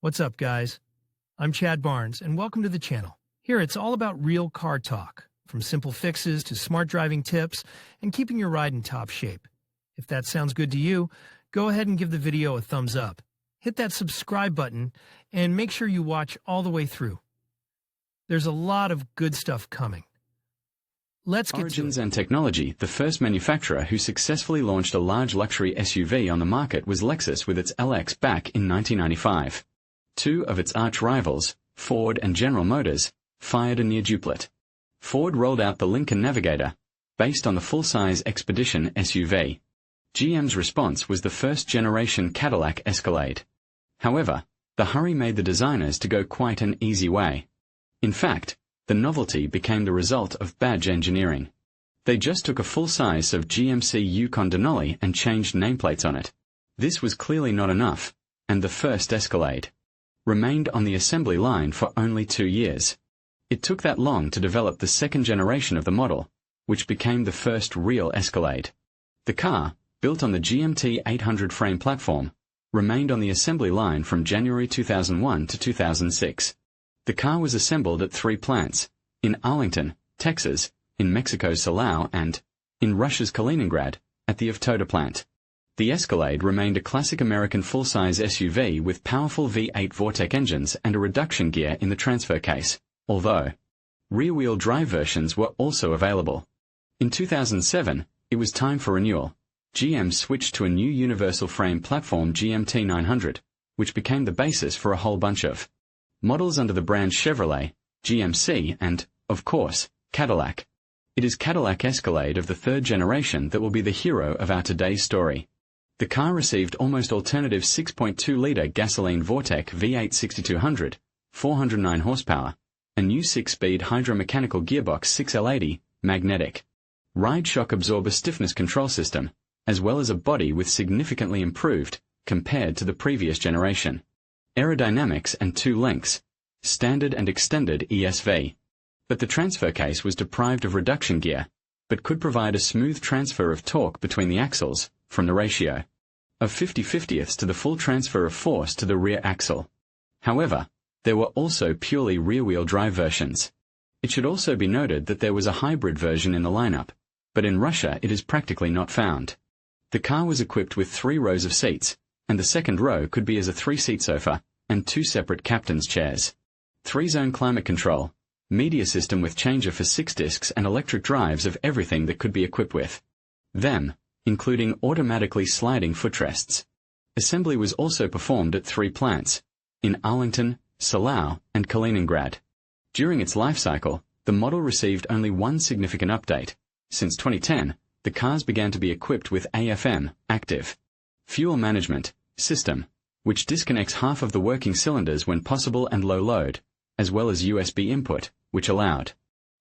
What's up, guys? I'm Chad Barnes, and welcome to the channel. Here, it's all about real car talk, from simple fixes to smart driving tips and keeping your ride in top shape. If that sounds good to you, go ahead and give the video a thumbs up. Hit that subscribe button and make sure you watch all the way through. There's a lot of good stuff coming. Let's get Origins to it. and technology. The first manufacturer who successfully launched a large luxury SUV on the market was Lexus with its LX back in 1995. Two of its arch rivals, Ford and General Motors, fired a near duplicate. Ford rolled out the Lincoln Navigator, based on the full-size Expedition SUV. GM's response was the first-generation Cadillac Escalade. However, the hurry made the designers to go quite an easy way. In fact, the novelty became the result of badge engineering. They just took a full-size of GMC Yukon Denali and changed nameplates on it. This was clearly not enough, and the first Escalade remained on the assembly line for only 2 years. It took that long to develop the second generation of the model, which became the first real Escalade. The car, built on the GMT 800 frame platform, remained on the assembly line from January 2001 to 2006. The car was assembled at 3 plants, in Arlington, Texas, in Mexico's Silao, and, in Russia's Kaliningrad, at the Avtoda plant. The Escalade remained a classic American full-size SUV with powerful V8 Vortec engines and a reduction gear in the transfer case, although rear-wheel drive versions were also available. In 2007, it was time for renewal. GM switched to a new universal frame platform GMT 900, which became the basis for a whole bunch of models under the brands Chevrolet, GMC, and, of course, Cadillac. It is Cadillac Escalade of the third generation that will be the hero of our today's story. The car received almost alternative 6.2-liter gasoline Vortec V8 6200, 409 horsepower, a new 6-speed hydromechanical gearbox 6L80, magnetic ride shock absorber stiffness control system, as well as a body with significantly improved, compared to the previous generation, aerodynamics and 2 lengths, standard and extended ESV. But the transfer case was deprived of reduction gear, but could provide a smooth transfer of torque between the axles, from the ratio of 50/50ths to the full transfer of force to the rear axle. However, there were also purely rear-wheel drive versions. It should also be noted that there was a hybrid version in the lineup, but in Russia it is practically not found. The car was equipped with 3 rows of seats, and the second row could be as a 3-seat sofa, and 2 separate captain's chairs. 3-zone climate control, media system with changer for 6 discs and electric drives of everything that could be equipped with them, including automatically sliding footrests. Assembly was also performed at 3 plants, in Arlington, Silao, and Kaliningrad. During its life cycle, the model received only one significant update. Since 2010, the cars began to be equipped with AFM, active fuel management system, which disconnects half of the working cylinders when possible and low load, as well as USB input, which allowed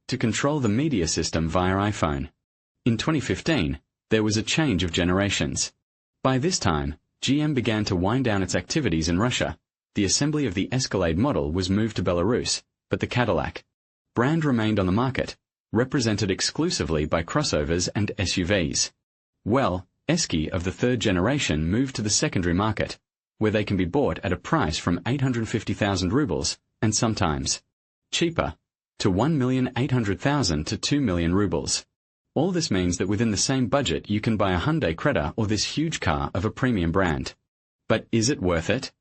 to control the media system via iPhone. In 2015, there was a change of generations. By this time, GM began to wind down its activities in Russia. The assembly of the Escalade model was moved to Belarus, but the Cadillac brand remained on the market, represented exclusively by crossovers and SUVs. Well, Esky of the third generation moved to the secondary market, where they can be bought at a price from 850,000 rubles, and sometimes cheaper, to 1,800,000 to 2 million rubles. All this means that within the same budget you can buy a Hyundai Creta or this huge car of a premium brand. But is it worth it?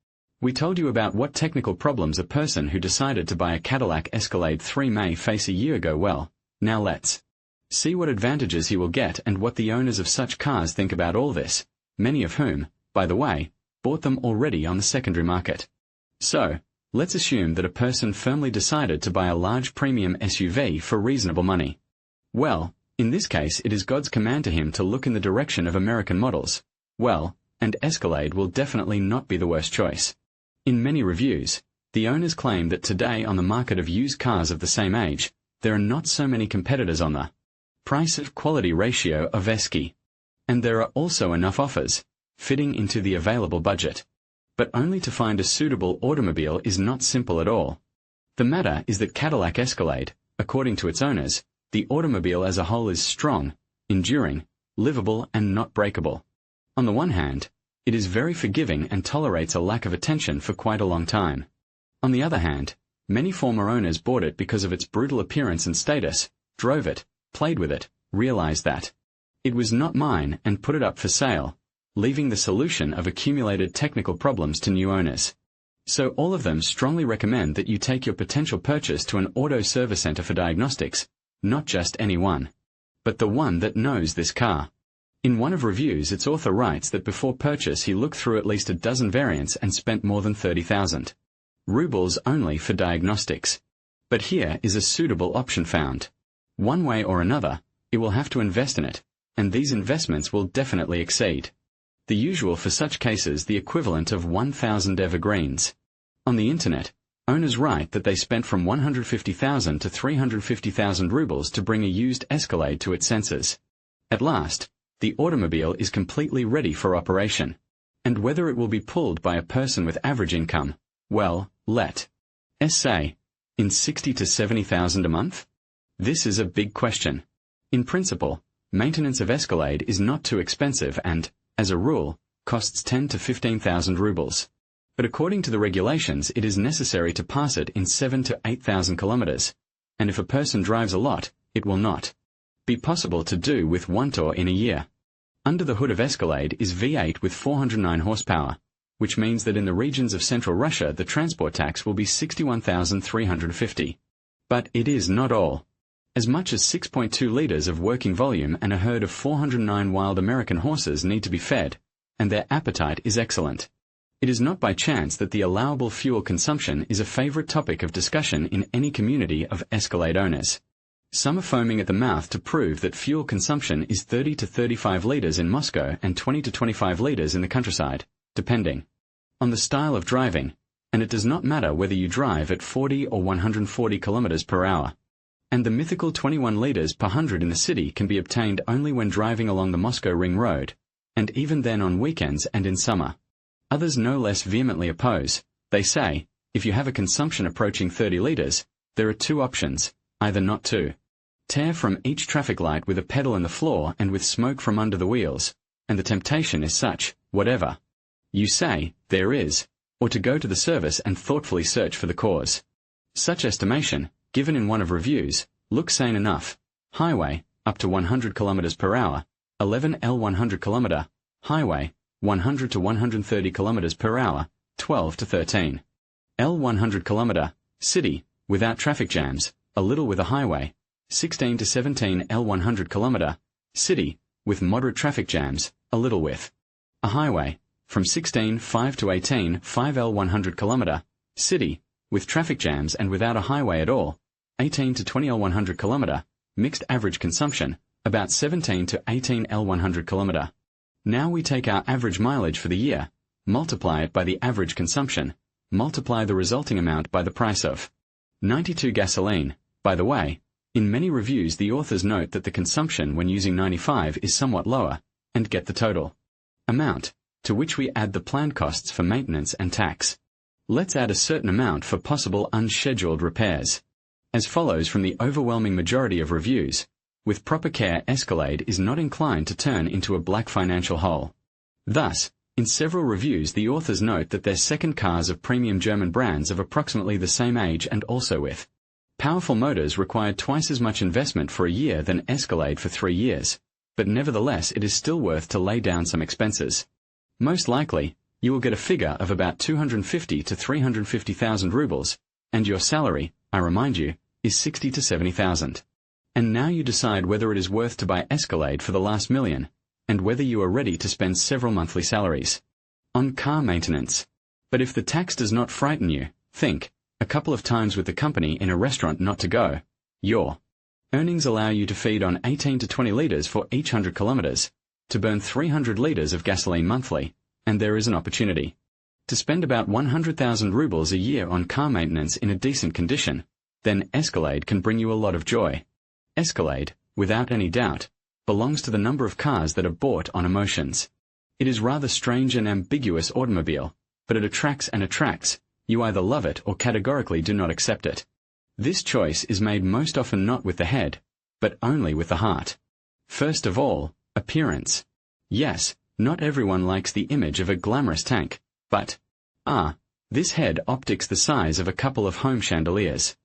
We told you about what technical problems a person who decided to buy a Cadillac Escalade III may face a year ago. Well, now let's see what advantages he will get and what the owners of such cars think about all this, many of whom, by the way, bought them already on the secondary market. So, let's assume that a person firmly decided to buy a large premium SUV for reasonable money. Well, in this case it is God's command to him to look in the direction of American models. Well, and Escalade will definitely not be the worst choice. In many reviews, the owners claim that today on the market of used cars of the same age, there are not so many competitors on the price-of-quality ratio of Esky. And there are also enough offers, fitting into the available budget. But only to find a suitable automobile is not simple at all. The matter is that Cadillac Escalade, according to its owners, the automobile as a whole is strong, enduring, livable and not breakable. On the one hand, It is very forgiving and tolerates a lack of attention for quite a long time. On the other hand, many former owners bought it because of its brutal appearance and status, drove it, played with it, realized that it was not mine and put it up for sale, leaving the solution of accumulated technical problems to new owners. So all of them strongly recommend that you take your potential purchase to an auto service center for diagnostics, not just any one, but the one that knows this car. In one of reviews, its author writes that before purchase he looked through at least a dozen variants and spent more than 30,000 rubles only for diagnostics. But here is a suitable option found. One way or another, it will have to invest in it, and these investments will definitely exceed the usual for such cases, the equivalent of 1,000 evergreens. On the internet, owners write that they spent from 150,000 to 350,000 rubles to bring a used Escalade to its senses. At last, the automobile is completely ready for operation. And whether it will be pulled by a person with average income, well, let us say, in 60 to 70,000 a month? This is a big question. In principle, maintenance of Escalade is not too expensive and, as a rule, costs 10 to 15,000 rubles. But according to the regulations, it is necessary to pass it in 7 to 8,000 kilometers. And if a person drives a lot, it will not be possible to do with one tour in a year. Under the hood of Escalade is V8 with 409 horsepower, which means that in the regions of central Russia the transport tax will be 61,350. But it is not all. As much as 6.2 liters of working volume and a herd of 409 wild American horses need to be fed, and their appetite is excellent. It is not by chance that the allowable fuel consumption is a favorite topic of discussion in any community of Escalade owners. Some are foaming at the mouth to prove that fuel consumption is 30 to 35 liters in Moscow and 20 to 25 liters in the countryside, depending on the style of driving, and it does not matter whether you drive at 40 or 140 kilometers per hour. And the mythical 21 liters per 100 in the city can be obtained only when driving along the Moscow Ring Road, and even then on weekends and in summer. Others no less vehemently oppose. They say, if you have a consumption approaching 30 liters, there are two options, either not to tear from each traffic light with a pedal in the floor and with smoke from under the wheels, and the temptation is such, whatever you say, there is, or to go to the service and thoughtfully search for the cause. Such estimation, given in one of reviews, looks sane enough. Highway, up to 100 km per hour, 11 L 100 km, highway, 100 to 130 km per hour, 12 to 13 L 100 km, city, without traffic jams, a little with a highway, 16 to 17 L 100 km, city, with moderate traffic jams, a little with a highway, from 16.5 to 18.5 L 100 km, city, with traffic jams and without a highway at all, 18 to 20 L 100 km, mixed average consumption, about 17 to 18 L 100 km. Now we take our average mileage for the year, multiply it by the average consumption, multiply the resulting amount by the price of 92 gasoline. By the way, in many reviews the authors note that the consumption when using 95 is somewhat lower, and get the total amount, to which we add the planned costs for maintenance and tax. Let's add a certain amount for possible unscheduled repairs. As follows from the overwhelming majority of reviews, with proper care Escalade is not inclined to turn into a black financial hole. Thus, in several reviews the authors note that their second cars of premium German brands of approximately the same age and also with powerful motors required twice as much investment for a year than Escalade for 3 years, but nevertheless it is still worth to lay down some expenses. Most likely, you will get a figure of about 250 to 350,000 rubles, and your salary, I remind you, is 60 to 70,000. And now you decide whether it is worth to buy Escalade for the last million, and whether you are ready to spend several monthly salaries on car maintenance. But if the tax does not frighten you, think, a couple of times with the company in a restaurant not to go. Your earnings allow you to feed on 18 to 20 liters for each 100 kilometers, to burn 300 liters of gasoline monthly, and there is an opportunity to spend about 100,000 rubles a year on car maintenance in a decent condition. Then Escalade can bring you a lot of joy. Escalade, without any doubt, belongs to the number of cars that are bought on emotions. It is rather strange and ambiguous automobile, but it attracts and attracts. You either love it or categorically do not accept it. This choice is made most often not with the head, but only with the heart. First of all, appearance. Yes, Not everyone likes the image of a glamorous tank, but, this head optics the size of a couple of home chandeliers.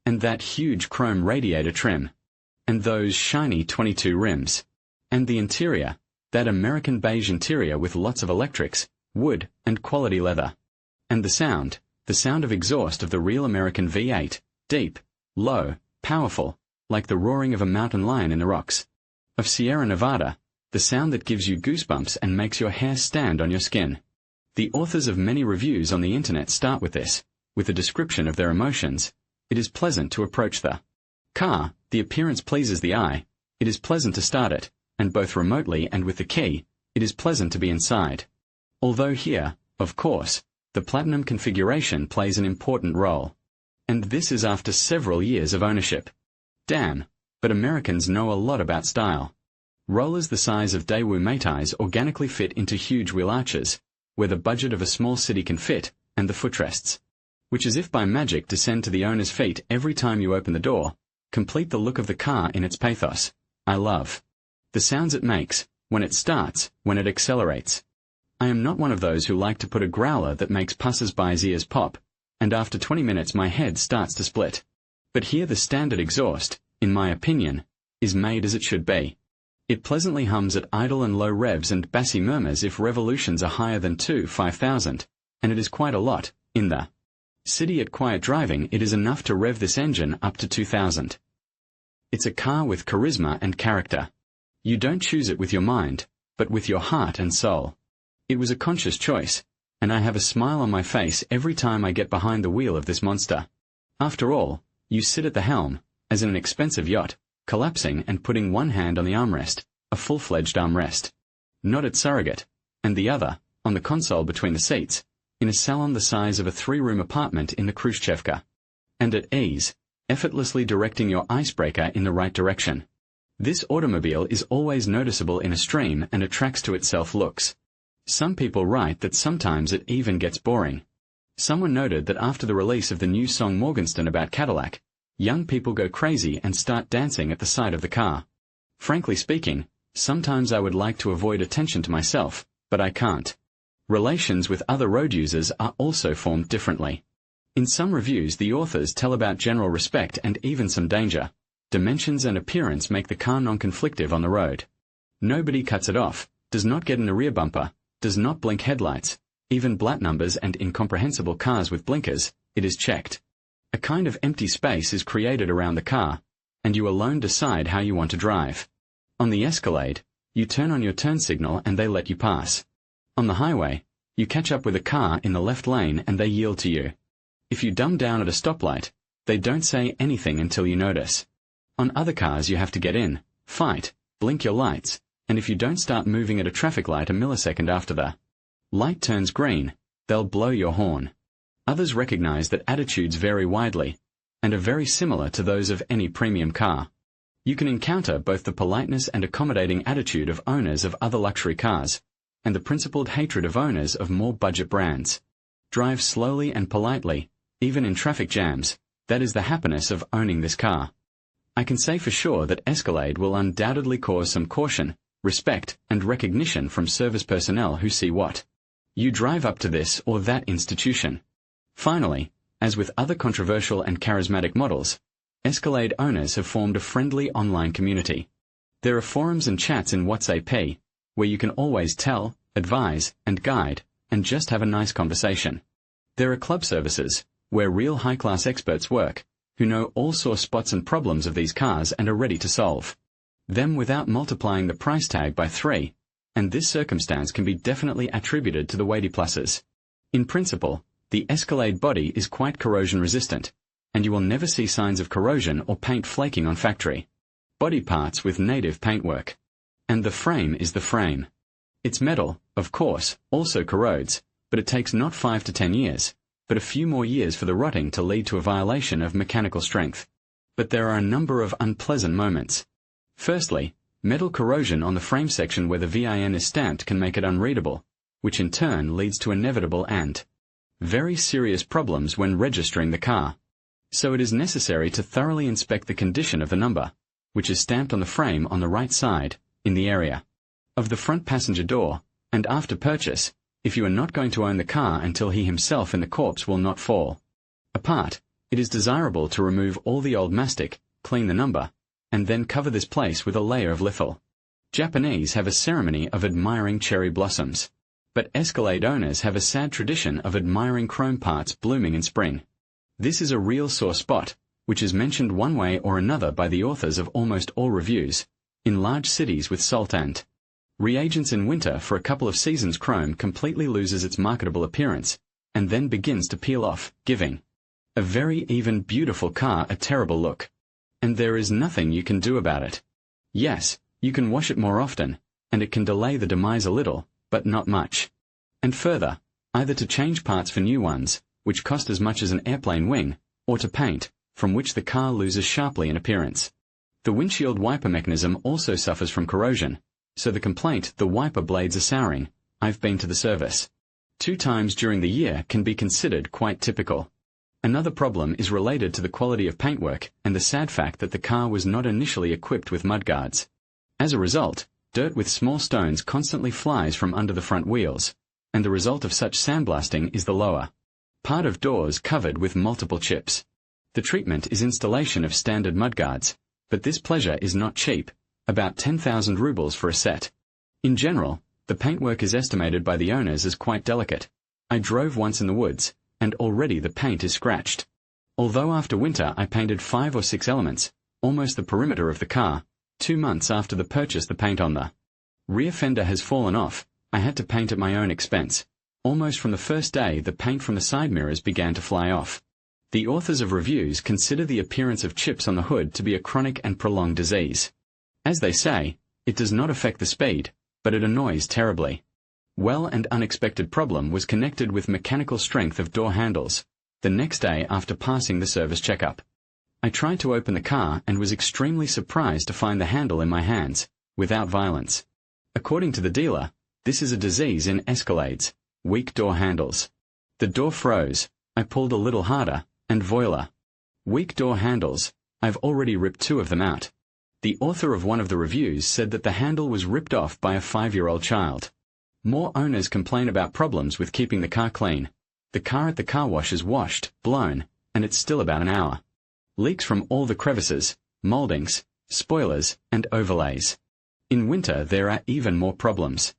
And that huge chrome radiator trim. And those shiny 22 rims. And the interior, that American beige interior with lots of electrics, wood, and quality leather. And the sound of exhaust of the real American V8, deep, low, powerful, like the roaring of a mountain lion in the rocks. Of Sierra Nevada, the sound that gives you goosebumps and makes your hair stand on your skin. The authors of many reviews on the internet start with this, with a description of their emotions. It is pleasant to approach the car, the appearance pleases the eye, it is pleasant to start it, and both remotely and with the key, it is pleasant to be inside. Although here, of course, the platinum configuration plays an important role. And this is after several years of ownership. Damn, but Americans know a lot about style. Rollers the size of Daewoo Matais organically fit into huge wheel arches, where the budget of a small city can fit, and the footrests, which as if by magic descend to the owner's feet every time you open the door, complete the look of the car in its pathos. I love the sounds it makes, when it starts, when it accelerates. I am not one of those who like to put a growler that makes passers-by's ears pop, and after 20 minutes my head starts to split. But here the standard exhaust, in my opinion, is made as it should be. It pleasantly hums at idle and low revs and bassy murmurs if revolutions are higher than 5,000, and it is quite a lot. In the city at quiet driving it is enough to rev this engine up to 2,000. It's a car with charisma and character. You don't choose it with your mind, but with your heart and soul. It was a conscious choice, and I have a smile on my face every time I get behind the wheel of this monster. After all, you sit at the helm, as in an expensive yacht, collapsing and putting one hand on the armrest, a full-fledged armrest. Not at surrogate, and the other, on the console between the seats, in a salon the size of a 3-room apartment in the Khrushchevka. And at ease, effortlessly directing your icebreaker in the right direction. This automobile is always noticeable in a stream and attracts to itself looks. Some people write that sometimes it even gets boring. Someone noted that after the release of the new song Morgenstern about Cadillac, young people go crazy and start dancing at the sight of the car. Frankly speaking, sometimes I would like to avoid attention to myself, but I can't. Relations with other road users are also formed differently. In some reviews the authors tell about general respect and even some danger. Dimensions and appearance make the car non-conflictive on the road. Nobody cuts it off, does not get in the rear bumper, does not blink headlights, even black numbers and incomprehensible cars with blinkers, it is checked. A kind of empty space is created around the car, and you alone decide how you want to drive. On the Escalade, you turn on your turn signal and they let you pass. On the highway, you catch up with a car in the left lane and they yield to you. If you dumb down at a stoplight, they don't say anything until you notice. On other cars you have to get in, fight, blink your lights, and if you don't start moving at a traffic light a millisecond after the light turns green, they'll blow your horn. Others recognize that attitudes vary widely, and are very similar to those of any premium car. You can encounter both the politeness and accommodating attitude of owners of other luxury cars, and the principled hatred of owners of more budget brands. Drive slowly and politely, even in traffic jams, that is the happiness of owning this car. I can say for sure that Escalade will undoubtedly cause some caution, respect, and recognition from service personnel who see what you drive up to this or that institution. Finally, as with other controversial and charismatic models, Escalade owners have formed a friendly online community. There are forums and chats in WhatsApp, where you can always tell, advise, and guide, and just have a nice conversation. There are club services, where real high-class experts work, who know all sore spots and problems of these cars and are ready to solve them without multiplying the price tag by 3, and this circumstance can be definitely attributed to the weighty pluses. In principle, the Escalade body is quite corrosion resistant, and you will never see signs of corrosion or paint flaking on factory body parts with native paintwork. And the frame is the frame. Its metal, of course, also corrodes, but it takes not 5 to 10 years, but a few more years for the rotting to lead to a violation of mechanical strength. But there are a number of unpleasant moments. Firstly, metal corrosion on the frame section where the VIN is stamped can make it unreadable, which in turn leads to inevitable and very serious problems when registering the car. So it is necessary to thoroughly inspect the condition of the number, which is stamped on the frame on the right side, in the area of the front passenger door, and after purchase, if you are not going to own the car until he himself and the corpse will not fall apart, it is desirable to remove all the old mastic, clean the number, and then cover this place with a layer of lithyl. Japanese have a ceremony of admiring cherry blossoms, but Escalade owners have a sad tradition of admiring chrome parts blooming in spring. This is a real sore spot, which is mentioned one way or another by the authors of almost all reviews. In large cities with salt and reagents in winter for a couple of seasons, chrome completely loses its marketable appearance, and then begins to peel off, giving a very even beautiful car a terrible look. And there is nothing you can do about it. Yes, you can wash it more often, and it can delay the demise a little, but not much. And further, either to change parts for new ones, which cost as much as an airplane wing, or to paint, from which the car loses sharply in appearance. The windshield wiper mechanism also suffers from corrosion, so the complaint, the wiper blades are souring, I've been to the service 2 times during the year, can be considered quite typical. Another problem is related to the quality of paintwork and the sad fact that the car was not initially equipped with mudguards. As a result, dirt with small stones constantly flies from under the front wheels, and the result of such sandblasting is the lower part of doors covered with multiple chips. The treatment is installation of standard mudguards, but this pleasure is not cheap, about 10,000 rubles for a set. In general, the paintwork is estimated by the owners as quite delicate. I drove once in the woods, and already the paint is scratched. Although after winter I painted 5 or 6 elements, almost the perimeter of the car, 2 months after the purchase the paint on the rear fender has fallen off, I had to paint at my own expense. Almost from the first day the paint from the side mirrors began to fly off. The authors of reviews consider the appearance of chips on the hood to be a chronic and prolonged disease. As they say, it does not affect the speed, but it annoys terribly. Well, an unexpected problem was connected with mechanical strength of door handles. The next day after passing the service checkup, I tried to open the car and was extremely surprised to find the handle in my hands, without violence. According to the dealer, this is a disease in Escalades, weak door handles. The door froze, I pulled a little harder, and voila. Weak door handles, I've already ripped 2 of them out. The author of one of the reviews said that the handle was ripped off by a 5-year-old child. More owners complain about problems with keeping the car clean. The car at the car wash is washed, blown, and it's still about an hour. Leaks from all the crevices, moldings, spoilers, and overlays. In winter there are even more problems.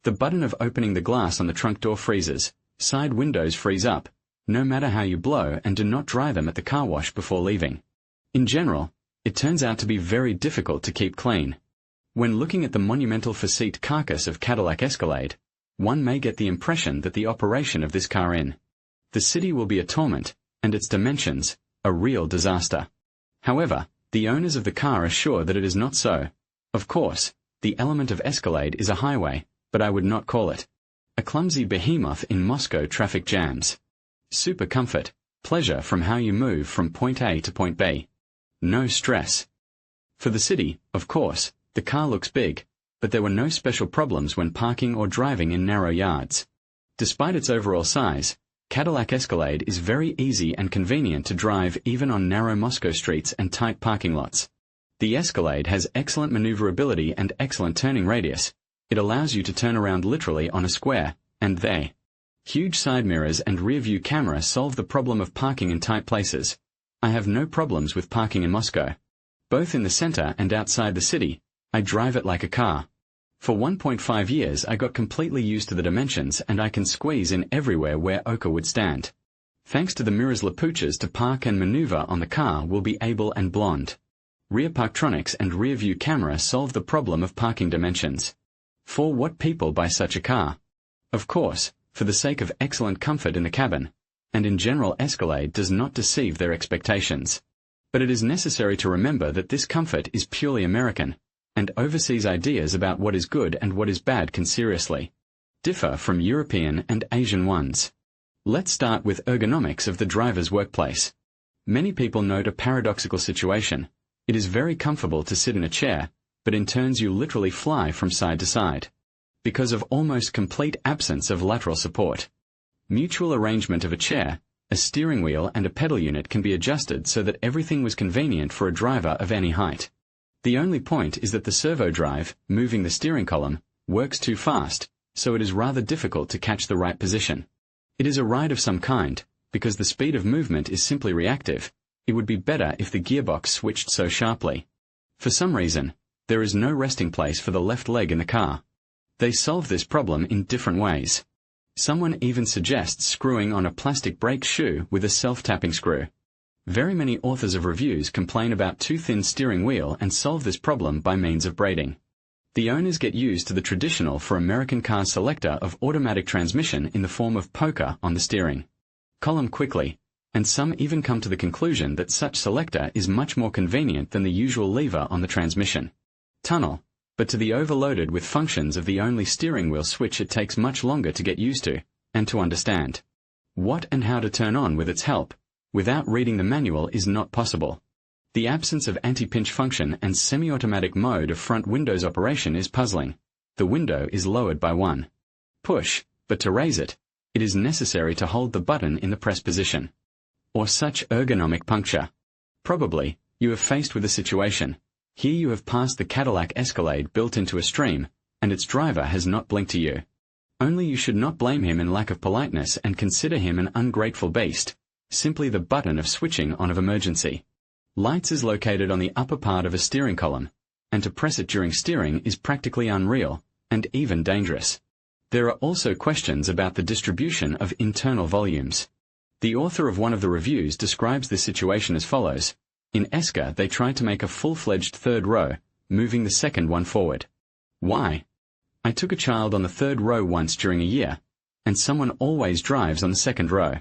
The button of opening the glass on the trunk door freezes, side windows freeze up, no matter how you blow, and do not dry them at the car wash before leaving. In general, it turns out to be very difficult to keep clean. When looking at the monumental facete carcass of Cadillac Escalade, one may get the impression that the operation of this car in the city will be a torment, and its dimensions, a real disaster. However, the owners of the car are sure that it is not so. Of course, the element of Escalade is a highway, but I would not call it a clumsy behemoth in Moscow traffic jams. Super comfort, pleasure from how you move from point A to point B. No stress. For the city, of course, the car looks big, but there were no special problems when parking or driving in narrow yards. Despite its overall size, Cadillac Escalade is very easy and convenient to drive even on narrow Moscow streets and tight parking lots. The Escalade has excellent maneuverability and excellent turning radius. It allows you to turn around literally on a square, and they huge side mirrors and rear-view camera solve the problem of parking in tight places. I have no problems with parking in Moscow. Both in the center and outside the city, I drive it like a car. For 1.5 years I got completely used to the dimensions, and I can squeeze in everywhere where Oka would stand. Thanks to the mirrors Lapuchas to park and maneuver on the car will be able and blonde. Rear parktronics and rear-view camera solve the problem of parking dimensions. For what people buy such a car? Of course, for the sake of excellent comfort in the cabin, and in general Escalade does not deceive their expectations. But it is necessary to remember that this comfort is purely American, and overseas ideas about what is good and what is bad can seriously differ from European and Asian ones. Let's start with ergonomics of the driver's workplace. Many people note a paradoxical situation. It is very comfortable to sit in a chair, but in turns you literally fly from side to side, because of almost complete absence of lateral support. Mutual arrangement of a chair, a steering wheel and a pedal unit can be adjusted so that everything was convenient for a driver of any height. The only point is that the servo drive, moving the steering column, works too fast, so it is rather difficult to catch the right position. It is a ride of some kind, because the speed of movement is simply reactive. It would be better if the gearbox switched so sharply. For some reason, there is no resting place for the left leg in the car. They solve this problem in different ways. Someone even suggests screwing on a plastic brake shoe with a self-tapping screw. Very many authors of reviews complain about too thin steering wheel and solve this problem by means of braiding. The owners get used to the traditional for American cars selector of automatic transmission in the form of poker on the steering column quickly, and some even come to the conclusion that such selector is much more convenient than the usual lever on the transmission tunnel, but to the overloaded with functions of the only steering wheel switch it takes much longer to get used to, and to understand what and how to turn on with its help, without reading the manual is not possible. The absence of anti-pinch function and semi-automatic mode of front window's operation is puzzling. The window is lowered by one push, but to raise it, it is necessary to hold the button in the press position. Or such ergonomic puncture. Probably, you are faced with a situation. Here you have passed the Cadillac Escalade built into a stream, and its driver has not blinked to you. Only you should not blame him in lack of politeness and consider him an ungrateful beast. Simply the button of switching on of emergency lights is located on the upper part of a steering column, and to press it during steering is practically unreal, and even dangerous. There are also questions about the distribution of internal volumes. The author of one of the reviews describes this situation as follows. In Esca they tried to make a full-fledged third row, moving the second one forward. Why? I took a child on the third row once during a year, and someone always drives on the second row.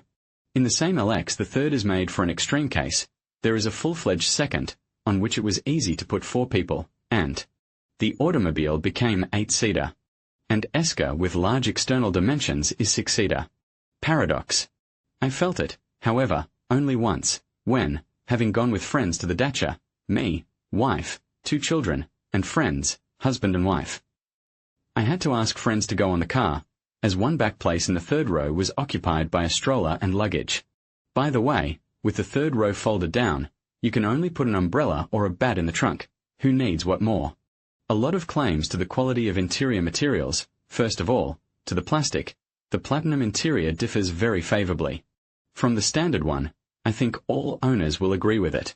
In the same LX the third is made for an extreme case. There is a full-fledged second, on which it was easy to put 4 people, and the automobile became 8-seater. And Esca with large external dimensions is 6-seater. Paradox. I felt it, however, only once, when, having gone with friends to the Dacia, me, wife, 2 children, and friends, husband and wife. I had to ask friends to go on the car, as one back place in the third row was occupied by a stroller and luggage. By the way, with the third row folded down, you can only put an umbrella or a bat in the trunk. Who needs what more? A lot of claims to the quality of interior materials. First of all, to the plastic. The platinum interior differs very favorably from the standard one. I think all owners will agree with it.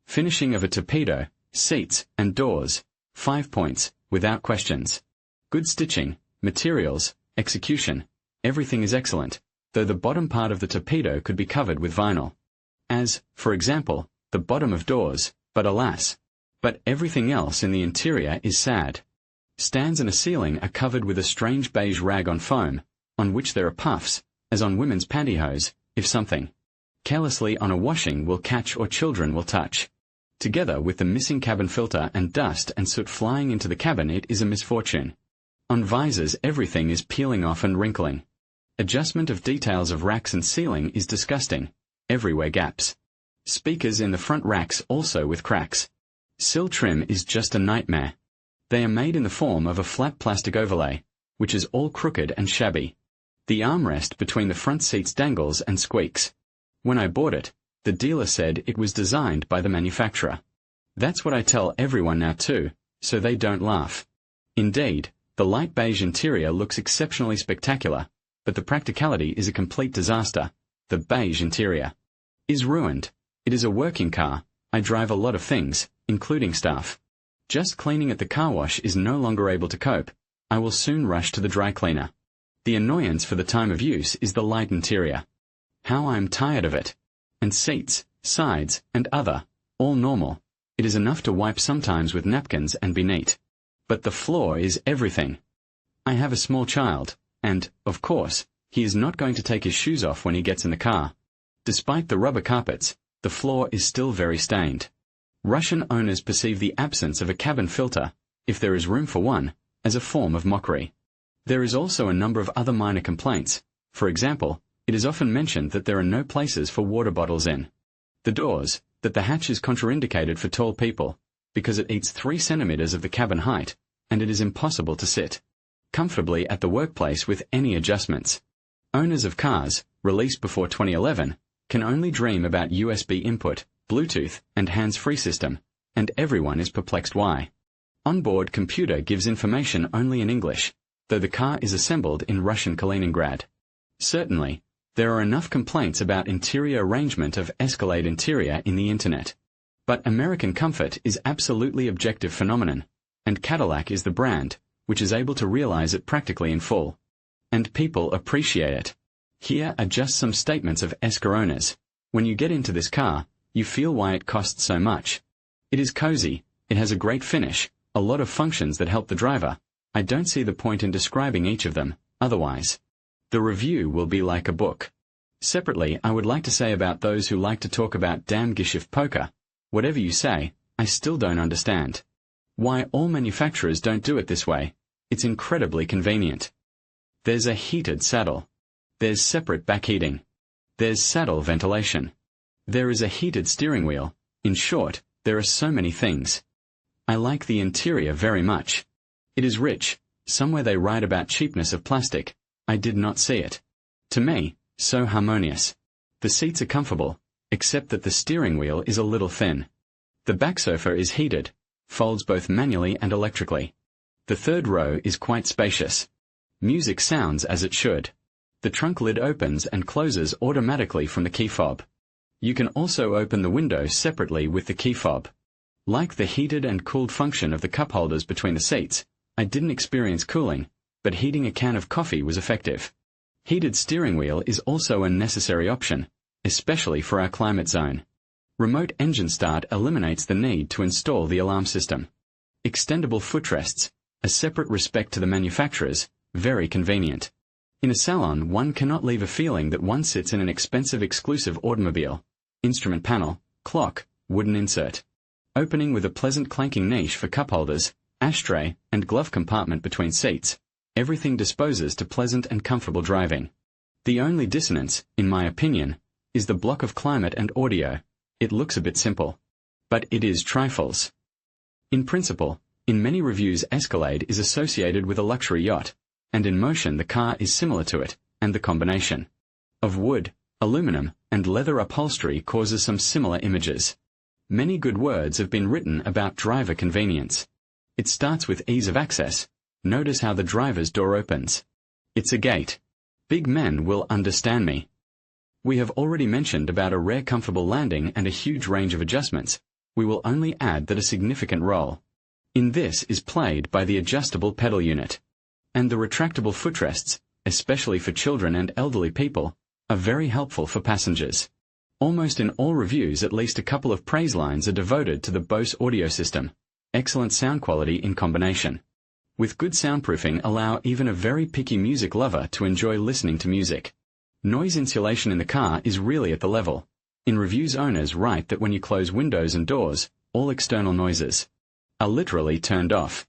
Finishing of a torpedo, seats, and doors, 5 points, without questions. Good stitching, materials, execution, everything is excellent, though the bottom part of the torpedo could be covered with vinyl. As, for example, the bottom of doors, but alas. But everything else in the interior is sad. Stands and a ceiling are covered with a strange beige rag on foam, on which there are puffs, as on women's pantyhose, if something carelessly on a washing will catch or children will touch. Together with the missing cabin filter and dust and soot flying into the cabin, it is a misfortune. On visors everything is peeling off and wrinkling. Adjustment of details of racks and ceiling is disgusting. Everywhere gaps. Speakers in the front racks also with cracks. Sill trim is just a nightmare. They are made in the form of a flat plastic overlay, which is all crooked and shabby. The armrest between the front seats dangles and squeaks. When I bought it, the dealer said it was designed by the manufacturer. That's what I tell everyone now too, so they don't laugh. Indeed, the light beige interior looks exceptionally spectacular, but the practicality is a complete disaster. The beige interior is ruined. It is a working car. I drive a lot of things, including stuff. Just cleaning at the car wash is no longer able to cope. I will soon rush to the dry cleaner. The annoyance for the time of use is the light interior. How I am tired of it. And seats, sides, and other, all normal. It is enough to wipe sometimes with napkins and be neat. But the floor is everything. I have a small child, and, of course, he is not going to take his shoes off when he gets in the car. Despite the rubber carpets, the floor is still very stained. Russian owners perceive the absence of a cabin filter, if there is room for one, as a form of mockery. There is also a number of other minor complaints. For example, it is often mentioned that there are no places for water bottles in the doors, that the hatch is contraindicated for tall people, because it eats 3 centimeters of the cabin height, and it is impossible to sit comfortably at the workplace with any adjustments. Owners of cars, released before 2011, can only dream about USB input, Bluetooth, and hands-free system, and everyone is perplexed why. Onboard computer gives information only in English. though the car is assembled in Russian Kaliningrad. Certainly, there are enough complaints about interior arrangement of Escalade interior in the internet. But American comfort is absolutely objective phenomenon, and Cadillac is the brand, which is able to realize it practically in full. And people appreciate it. Here are just some statements of Esca owners. When you get into this car, you feel why it costs so much. It is cozy, it has a great finish, a lot of functions that help the driver. I don't see the point in describing each of them, otherwise the review will be like a book. Separately, I would like to say about those who like to talk about damn Geschäft poker. Whatever you say, I still don't understand why all manufacturers don't do it this way. It's incredibly convenient. There's a heated saddle. There's separate back heating. There's saddle ventilation. There is a heated steering wheel. In short, there are so many things. I like the interior very much. It is rich. Somewhere they write about cheapness of plastic. I did not see it. To me, so harmonious. The seats are comfortable, except that the steering wheel is a little thin. The back sofa is heated, folds both manually and electrically. The third row is quite spacious. Music sounds as it should. The trunk lid opens and closes automatically from the key fob. You can also open the window separately with the key fob. Like the heated and cooled function of the cup holders between the seats, I didn't experience cooling, but heating a can of coffee was effective. Heated steering wheel is also a necessary option, especially for our climate zone. Remote engine start eliminates the need to install the alarm system. Extendable footrests, a separate respect to the manufacturers, very convenient. In a salon, one cannot leave a feeling that one sits in an expensive exclusive automobile. Instrument panel, clock, wooden insert. Opening with a pleasant clanking niche for cup holders, ashtray, and glove compartment between seats. Everything disposes to pleasant and comfortable driving. The only dissonance, in my opinion, is the block of climate and audio. It looks a bit simple. But it is trifles. In principle, in many reviews Escalade is associated with a luxury yacht, and in motion the car is similar to it, and the combination of wood, aluminum, and leather upholstery causes some similar images. Many good words have been written about driver convenience. It starts with ease of access. Notice how the driver's door opens. It's a gate. Big men will understand me. We have already mentioned about a rare comfortable landing and a huge range of adjustments. We will only add that a significant role in this is played by the adjustable pedal unit. And the retractable footrests, especially for children and elderly people, are very helpful for passengers. Almost in all reviews at least a couple of praise lines are devoted to the Bose audio system. Excellent sound quality in combination with good soundproofing allow even a very picky music lover to enjoy listening to music. Noise insulation in the car is really at the level. In reviews owners write that when you close windows and doors, all external noises are literally turned off.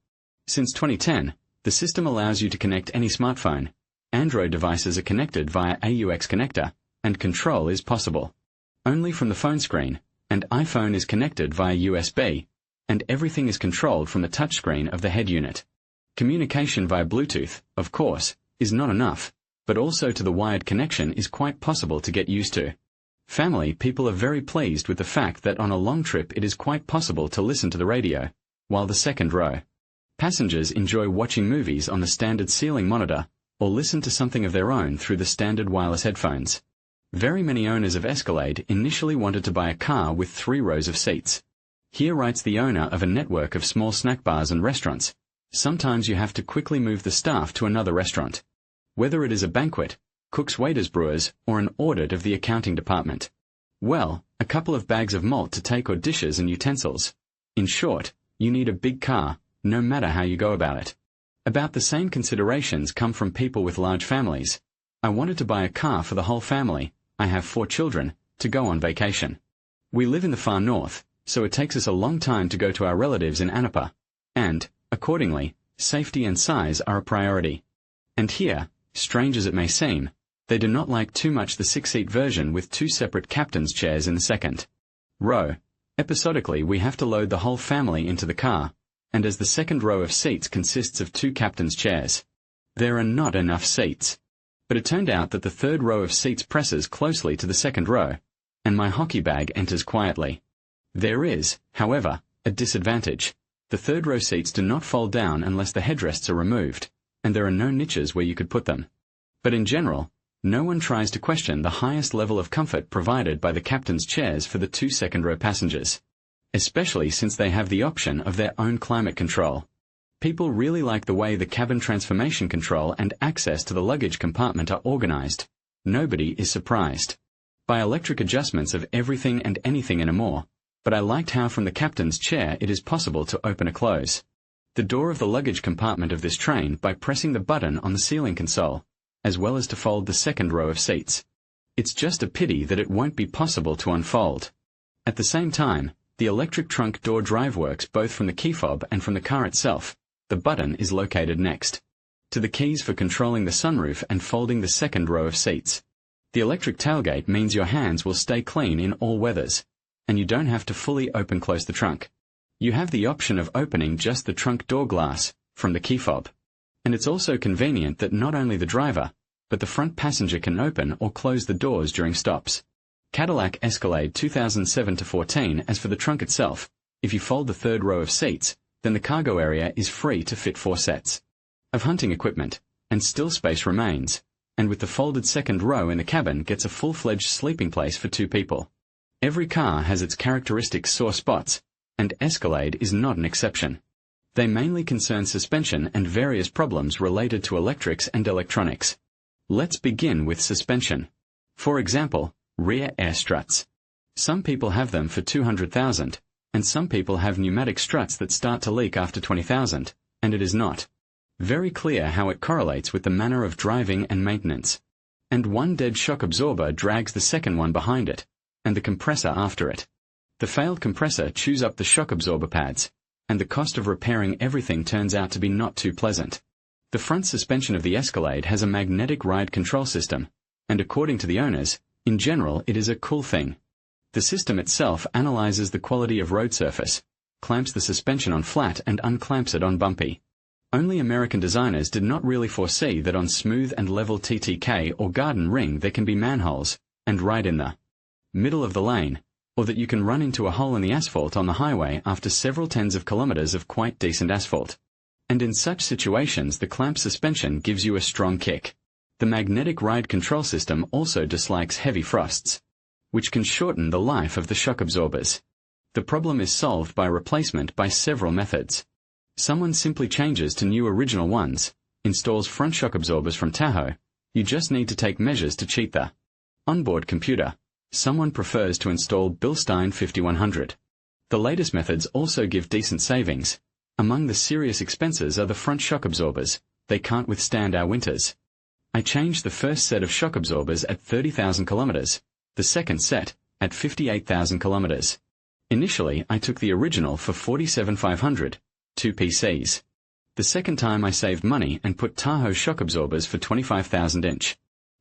Since 2010, the system allows you to connect any smartphone. Android devices are connected via AUX connector, and control is possible only from the phone screen, and iPhone is connected via USB, and everything is controlled from the touchscreen of the head unit. Communication via Bluetooth, of course, is not enough, but also to the wired connection is quite possible to get used to. Family people are very pleased with the fact that on a long trip it is quite possible to listen to the radio, while the second row passengers enjoy watching movies on the standard ceiling monitor, or listen to something of their own through the standard wireless headphones. Very many owners of Escalade initially wanted to buy a car with 3 rows of seats. Here writes the owner of a network of small snack bars and restaurants. Sometimes you have to quickly move the staff to another restaurant. Whether it is a banquet, cooks, waiters, brewers, or an audit of the accounting department. Well, a couple of bags of malt to take or dishes and utensils. In short, you need a big car, no matter how you go about it. About the same considerations come from people with large families. I wanted to buy a car for the whole family. I have 4 children, to go on vacation. We live in the far north, so it takes us a long time to go to our relatives in Anapa. And, accordingly, safety and size are a priority. And here, strange as it may seem, they do not like too much the 6-seat version with 2 separate captain's chairs in the second row. Episodically we have to load the whole family into the car, and as the second row of seats consists of 2 captain's chairs, there are not enough seats. But it turned out that the third row of seats presses closely to the second row, and my hockey bag enters quietly. There is, however, a disadvantage. The third row seats do not fold down unless the headrests are removed, and there are no niches where you could put them. But in general, no one tries to question the highest level of comfort provided by the captain's chairs for the two second-row passengers, especially since they have the option of their own climate control. People really like the way the cabin transformation control and access to the luggage compartment are organized. Nobody is surprised by electric adjustments of everything and anything and more, but I liked how from the captain's chair it is possible to open or close the door of the luggage compartment of this train by pressing the button on the ceiling console, as well as to fold the second row of seats. It's just a pity that it won't be possible to unfold. At the same time, the electric trunk door drive works both from the key fob and from the car itself. The button is located next to the keys for controlling the sunroof and folding the second row of seats. The electric tailgate means your hands will stay clean in all weathers, and you don't have to fully open-close the trunk. You have the option of opening just the trunk door glass from the key fob. And it's also convenient that not only the driver, but the front passenger can open or close the doors during stops. Cadillac Escalade 2007-14. As for the trunk itself, if you fold the third row of seats, then the cargo area is free to fit 4 sets of hunting equipment, and still space remains, and with the folded second row in the cabin gets a full-fledged sleeping place for 2 people. Every car has its characteristic sore spots, and Escalade is not an exception. They mainly concern suspension and various problems related to electrics and electronics. Let's begin with suspension. For example, rear air struts. Some people have them for 200,000. And some people have pneumatic struts that start to leak after 20,000, and it is not very clear how it correlates with the manner of driving and maintenance. And one dead shock absorber drags the second one behind it, and the compressor after it. The failed compressor chews up the shock absorber pads, and the cost of repairing everything turns out to be not too pleasant. The front suspension of the Escalade has a magnetic ride control system, and according to the owners, in general it is a cool thing. The system itself analyzes the quality of road surface, clamps the suspension on flat and unclamps it on bumpy. Only American designers did not really foresee that on smooth and level TTK or garden ring there can be manholes, and right in the middle of the lane, or that you can run into a hole in the asphalt on the highway after several tens of kilometers of quite decent asphalt. And in such situations the clamp suspension gives you a strong kick. The magnetic ride control system also dislikes heavy frosts, which can shorten the life of the shock absorbers. The problem is solved by replacement by several methods. Someone simply changes to new original ones, installs front shock absorbers from Tahoe. You just need to take measures to cheat the onboard computer. Someone prefers to install Bilstein 5100. The latest methods also give decent savings. Among the serious expenses are the front shock absorbers. They can't withstand our winters. I changed the first set of shock absorbers at 30,000 kilometers. The second set, at 58,000 kilometers. Initially, I took the original for 47,500, 2 PCs. The second time I saved money and put Tahoe shock absorbers for 25,000 inch.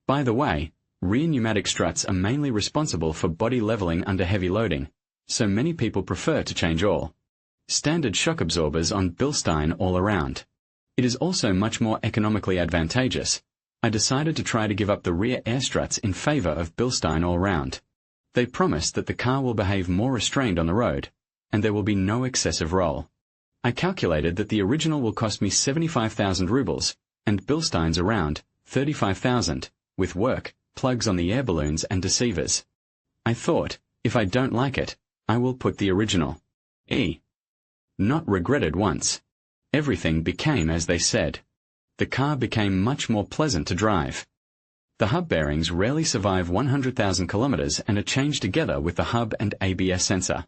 By the way, rear pneumatic struts are mainly responsible for body leveling under heavy loading, so many people prefer to change all standard shock absorbers on Bilstein all around. It is also much more economically advantageous. I decided to try to give up the rear air struts in favor of Bilstein all round. They promised that the car will behave more restrained on the road, and there will be no excessive roll. I calculated that the original will cost me 75,000 rubles, and Bilstein's around 35,000, with work, plugs on the air balloons and deceivers. I thought, if I don't like it, I will put the original. Not regretted once. Everything became as they said. The car became much more pleasant to drive. The hub bearings rarely survive 100,000 kilometers and are changed together with the hub and ABS sensor.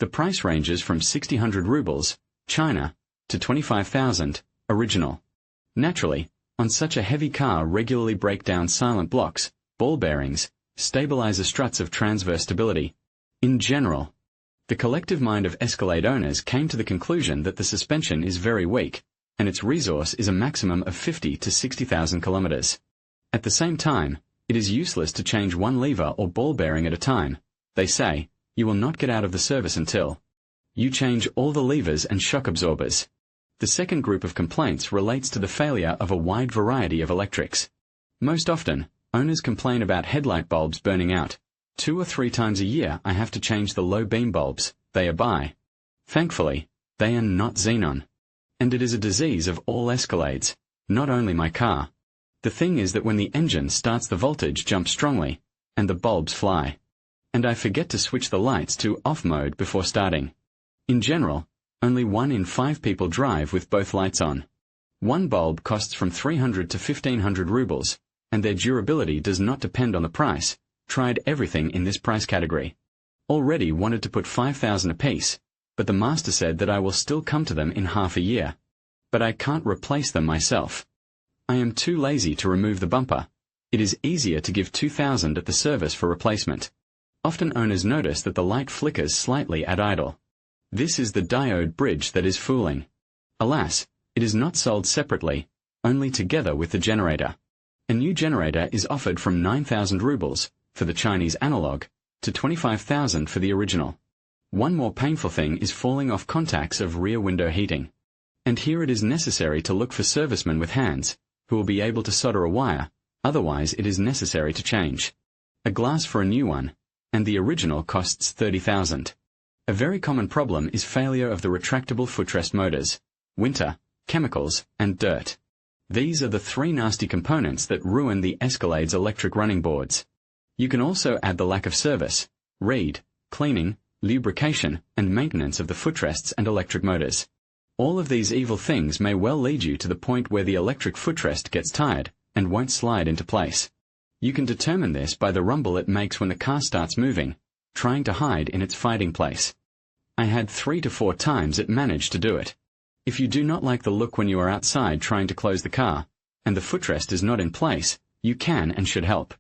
The price ranges from 600 rubles, China, to 25,000, original. Naturally, on such a heavy car regularly break down silent blocks, ball bearings, stabilizer struts of transverse stability. In general, the collective mind of Escalade owners came to the conclusion that the suspension is very weak, and its resource is a maximum of 50 to 60,000 kilometers. At the same time, it is useless to change one lever or ball bearing at a time. They say, you will not get out of the service until you change all the levers and shock absorbers. The second group of complaints relates to the failure of a wide variety of electrics. Most often, owners complain about headlight bulbs burning out. 2 or 3 times a year I have to change the low beam bulbs they are by. Thankfully, they are not xenon. And it is a disease of all Escalades. not only my car. The thing is that when the engine starts, the voltage jumps strongly, and the bulbs fly. And I forget to switch the lights to off mode before starting. In general, only 1 in 5 people drive with both lights on. One bulb costs from 300 to 1500 rubles, and their durability does not depend on the price. Tried everything in this price category. Already wanted to put 5,000 apiece, but the master said that I will still come to them in half a year. But I can't replace them myself. I am too lazy to remove the bumper. It is easier to give 2,000 at the service for replacement. Often owners notice that the light flickers slightly at idle. This is the diode bridge that is fooling. Alas, it is not sold separately, only together with the generator. A new generator is offered from 9,000 rubles, for the Chinese analog, to 25,000 for the original. One more painful thing is falling off contacts of rear window heating. And here it is necessary to look for servicemen with hands, who will be able to solder a wire, otherwise it is necessary to change. A glass for a new one, and the original costs 30,000. A very common problem is failure of the retractable footrest motors, winter, chemicals, and dirt. These are the 3 nasty components that ruin the Escalade's electric running boards. You can also add the lack of service, cleaning, lubrication, and maintenance of the footrests and electric motors. All of these evil things may well lead you to the point where the electric footrest gets tired and won't slide into place. You can determine this by the rumble it makes when the car starts moving, trying to hide in its hiding place. I had 3 to 4 times it managed to do it. If you do not like the look when you are outside trying to close the car, and the footrest is not in place, you can and should help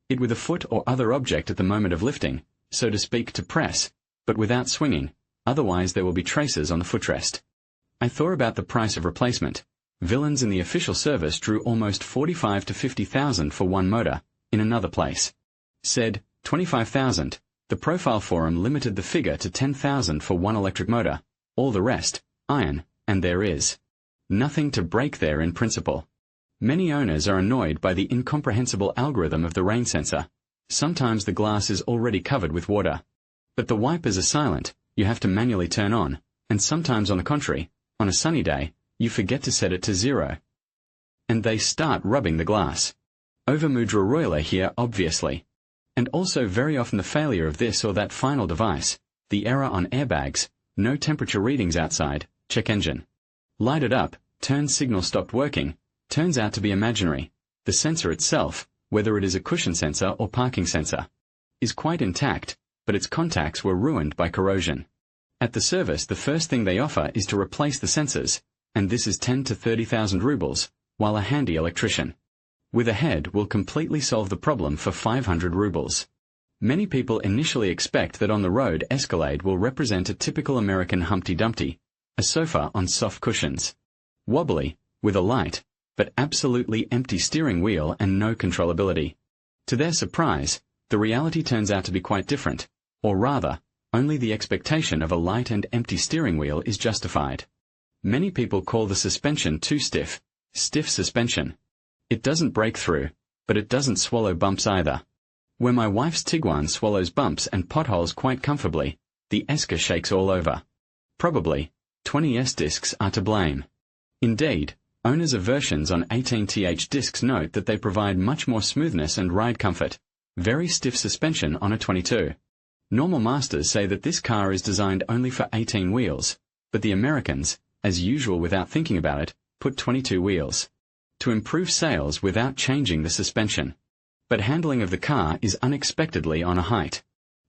it with a foot or other object at the moment of lifting, so to speak, to press, but without swinging, otherwise there will be traces on the footrest. I thought about the price of replacement. Villains in the official service drew almost 45 to 50,000 for one motor. In another place said 25,000. The profile forum limited the figure to 10,000 for one electric motor. All the rest, iron, and there is nothing to break there in principle. Many owners are annoyed by the incomprehensible algorithm of the rain sensor. Sometimes the glass is already covered with water. But the wipers are silent, you have to manually turn on, and sometimes on the contrary, on a sunny day, you forget to set it to 0. And they start rubbing the glass. Overmudra roiler here obviously. And also very often the failure of this or that final device, the error on airbags, no temperature readings outside, check engine. Light it up, turn signal stopped working, turns out to be imaginary. The sensor itself, whether it is a cushion sensor or parking sensor, is quite intact, but its contacts were ruined by corrosion. At the service the first thing they offer is to replace the sensors, and this is 10 to 30,000 rubles, while a handy electrician with a head will completely solve the problem for 500 rubles. Many people initially expect that on the road Escalade will represent a typical American Humpty Dumpty, a sofa on soft cushions. Wobbly, with a light, but absolutely empty steering wheel and no controllability. To their surprise, the reality turns out to be quite different, or rather, only the expectation of a light and empty steering wheel is justified. Many people call the suspension too stiff suspension. It doesn't break through, but it doesn't swallow bumps either. Where my wife's Tiguan swallows bumps and potholes quite comfortably, the Esca shakes all over. Probably, 20S discs are to blame. Indeed, owners of versions on 18th discs note that they provide much more smoothness and ride comfort. Very stiff suspension on a 22. Normal masters say that this car is designed only for 18 wheels, but the Americans, as usual without thinking about it, put 22 wheels. To improve sales without changing the suspension. But handling of the car is unexpectedly on a height.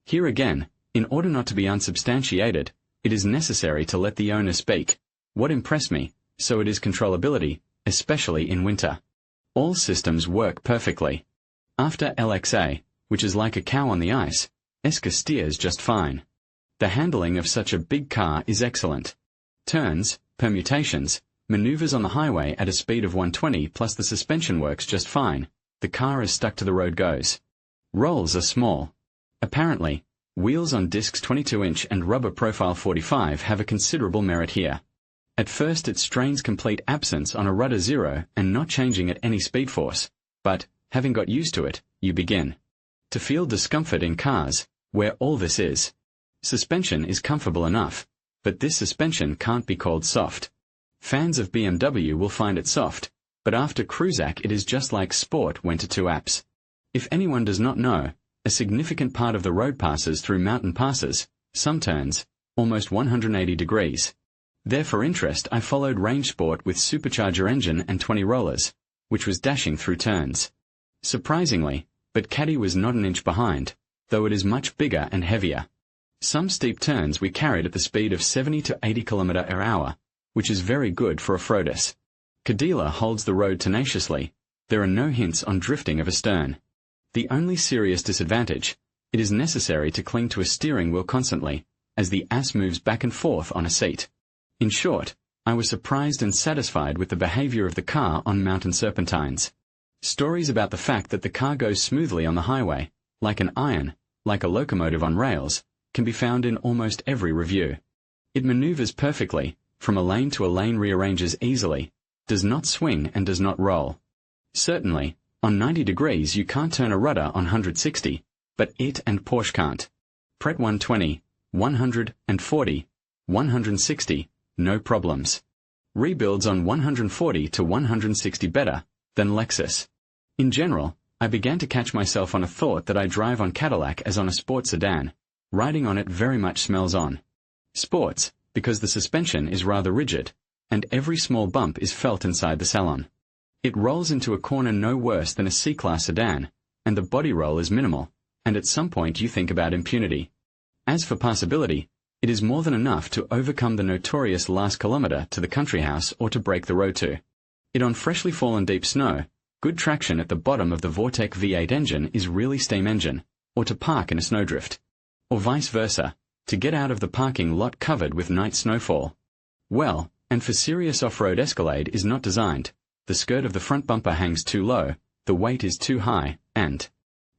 Here again, in order not to be unsubstantiated, it is necessary to let the owner speak. What impressed me, so it is controllability, especially in winter. All systems work perfectly. After LXA, which is like a cow on the ice, Esca steers just fine. The handling of such a big car is excellent. Turns, permutations, maneuvers on the highway at a speed of 120 plus the suspension works just fine. The car is stuck to the road goes. Rolls are small. Apparently, wheels on discs 22-inch and rubber profile 45 have a considerable merit here. At first it strains complete absence on a rudder 0 and not changing at any speed force, but, having got used to it, you begin to feel discomfort in cars, where all this is. Suspension is comfortable enough, but this suspension can't be called soft. Fans of BMW will find it soft, But after Cruisac it is just like Sport went to two apps. If anyone does not know, a significant part of the road passes through mountain passes, some turns, almost 180 degrees. There for interest I followed Range Sport with supercharger engine and 20 rollers, which was dashing through turns. Surprisingly, but Caddy was not an inch behind, though it is much bigger and heavier. Some steep turns we carried at the speed of 70 to 80 km/h, which is very good for a Frodis. Cadillac holds the road tenaciously. There are no hints on drifting of astern. The only serious disadvantage, it is necessary to cling to a steering wheel constantly, as the ass moves back and forth on a seat. In short, I was surprised and satisfied with the behavior of the car on mountain serpentines. Stories about the fact that the car goes smoothly on the highway, like an iron, like a locomotive on rails, can be found in almost every review. It maneuvers perfectly, from a lane to a lane, rearranges easily, does not swing and does not roll. Certainly, on 90 degrees you can't turn a rudder on 160, but it and Porsche can't. Pret 120, 140, 160, no problems. Rebuilds on 140 to 160 better than Lexus. In general, I began to catch myself on a thought that I drive on Cadillac as on a sports sedan. Riding on it very much smells on sports, because the suspension is rather rigid, and every small bump is felt inside the salon. It rolls into a corner no worse than a C-Class sedan, and the body roll is minimal, and at some point you think about impunity. As for passability, it is more than enough to overcome the notorious last kilometre to the country house or to break the road to it on freshly fallen deep snow. Good traction at the bottom of the Vortec V8 engine is really steam engine, or to park in a snowdrift. Or vice versa, to get out of the parking lot covered with night snowfall. Well, and for serious off-road Escalade is not designed, the skirt of the front bumper hangs too low, the weight is too high, and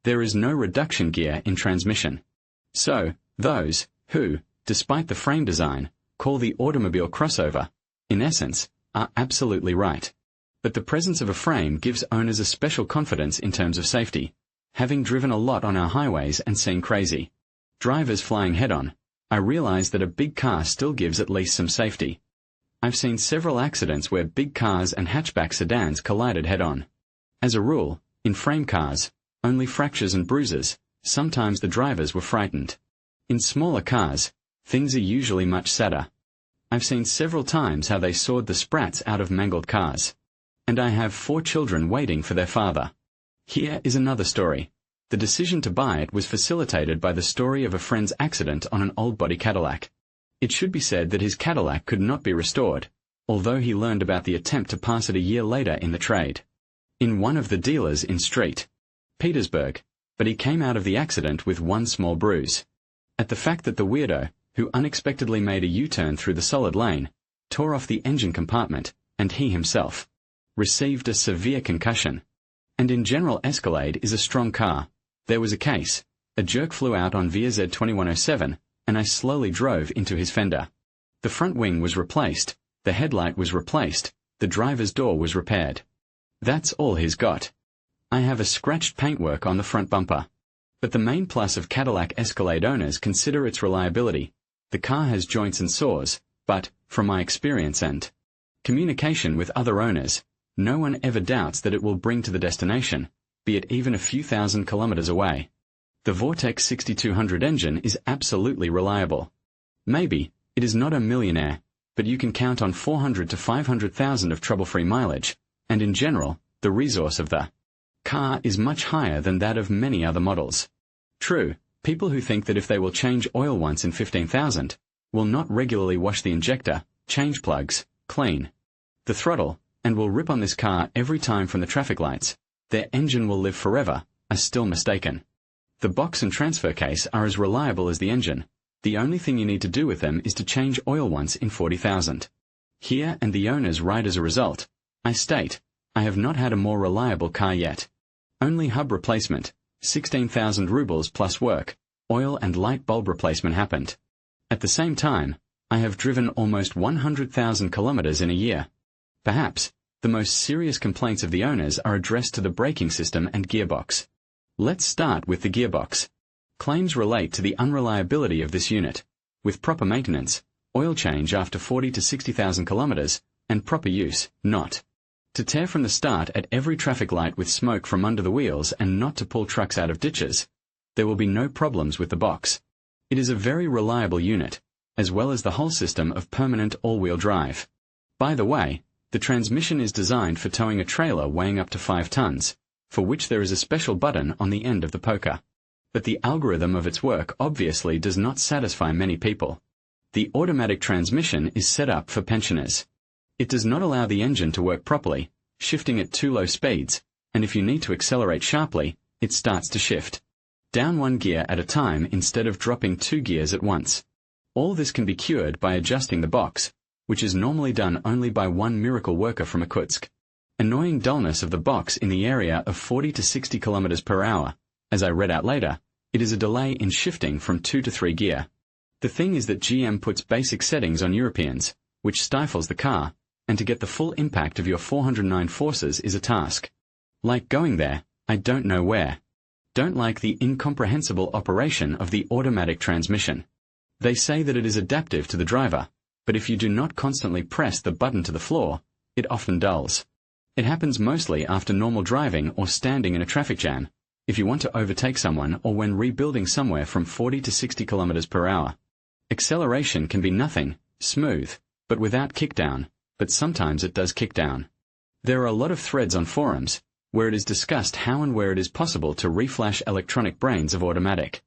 there is no reduction gear in transmission. So, those who, despite the frame design, call the automobile crossover, in essence, are absolutely right. But the presence of a frame gives owners a special confidence in terms of safety. Having driven a lot on our highways and seen crazy drivers flying head-on, I realize that a big car still gives at least some safety. I've seen several accidents where big cars and hatchback sedans collided head-on. As a rule, in frame cars, only fractures and bruises, sometimes the drivers were frightened. In smaller cars, things are usually much sadder. I've seen several times how they sawed the sprats out of mangled cars. And I have 4 children waiting for their father. Here is another story. The decision to buy it was facilitated by the story of a friend's accident on an old body Cadillac. It should be said that his Cadillac could not be restored, although he learned about the attempt to pass it a year later in the trade. In one of the dealers in St. Petersburg, but he came out of the accident with one small bruise. At the fact that the weirdo, who unexpectedly made a U-turn through the solid lane, tore off the engine compartment, and he himself received a severe concussion. And in general Escalade is a strong car. There was a case. A jerk flew out on VZ 2107, and I slowly drove into his fender. The front wing was replaced, the headlight was replaced, the driver's door was repaired. That's all he's got. I have a scratched paintwork on the front bumper. But the main plus of Cadillac Escalade owners consider its reliability. The car has joints and saws, but, from my experience and communication with other owners, no one ever doubts that it will bring to the destination, be it even a few thousand kilometers away. The Vortec 6200 engine is absolutely reliable. Maybe it is not a millionaire, but you can count on 400 to 500,000 of trouble-free mileage, and in general, the resource of the car is much higher than that of many other models. True, people who think that if they will change oil once in 15,000, will not regularly wash the injector, change plugs, clean the throttle, and will rip on this car every time from the traffic lights, their engine will live forever, are still mistaken. The box and transfer case are as reliable as the engine. The only thing you need to do with them is to change oil once in 40,000. Here and the owners ride as a result. I state, I have not had a more reliable car yet. Only hub replacement, 16,000 rubles plus work, oil and light bulb replacement happened. At the same time, I have driven almost 100,000 kilometers in a year. Perhaps, the most serious complaints of the owners are addressed to the braking system and gearbox. Let's start with the gearbox. Claims relate to the unreliability of this unit. With proper maintenance, oil change after 40 to 60,000 kilometers, and proper use, not. To tear from the start at every traffic light with smoke from under the wheels and not to pull trucks out of ditches. There will be no problems with the box. It is a very reliable unit, as well as the whole system of permanent all-wheel drive. By the way, the transmission is designed for towing a trailer weighing up to 5 tons, for which there is a special button on the end of the poker. But the algorithm of its work obviously does not satisfy many people. The automatic transmission is set up for pensioners. It does not allow the engine to work properly, shifting at too low speeds, and if you need to accelerate sharply, it starts to shift down 1 gear at a time instead of dropping 2 gears at once. All this can be cured by adjusting the box, which is normally done only by one miracle worker from Irkutsk. Annoying dullness of the box in the area of 40 to 60 kilometers per hour. As I read out later, it is a delay in shifting from 2 to 3 gear. The thing is that GM puts basic settings on Europeans, which stifles the car, and to get the full impact of your 409 forces is a task. Like going there, I don't know where. Don't like the incomprehensible operation of the automatic transmission. They say that it is adaptive to the driver, but if you do not constantly press the button to the floor, it often dulls. It happens mostly after normal driving or standing in a traffic jam, if you want to overtake someone or when rebuilding somewhere from 40 to 60 kilometers per hour. Acceleration can be nothing, smooth, but without kickdown, but sometimes it does kick down. There are a lot of threads on forums, where it is discussed how and where it is possible to reflash electronic brains of automatic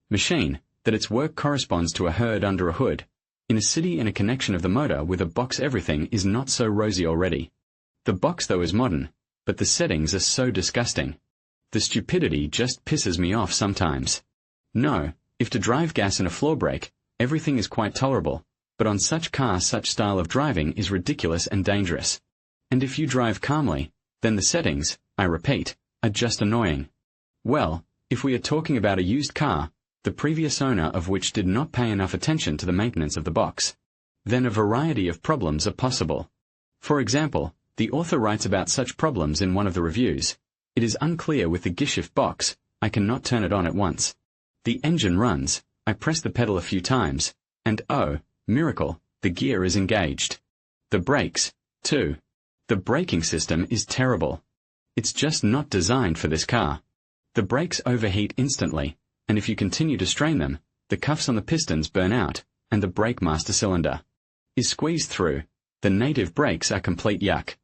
machine, that its work corresponds to a herd under a hood. In a city in a connection of the motor with a box everything is not so rosy already. The box though is modern, but the settings are so disgusting. The stupidity just pisses me off sometimes. No, if to drive gas in a floor brake, everything is quite tolerable, but on such car such style of driving is ridiculous and dangerous. And if you drive calmly, then the settings, I repeat, are just annoying. Well, if we are talking about a used car, the previous owner of which did not pay enough attention to the maintenance of the box, then a variety of problems are possible. For example, the author writes about such problems in one of the reviews. It is unclear with the gearshift box, I cannot turn it on at once. The engine runs, I press the pedal a few times, and oh, miracle, the gear is engaged. The brakes, too. The braking system is terrible. It's just not designed for this car. The brakes overheat instantly, and if you continue to strain them, the cuffs on the pistons burn out, and the brake master cylinder is squeezed through. The native brakes are complete yuck.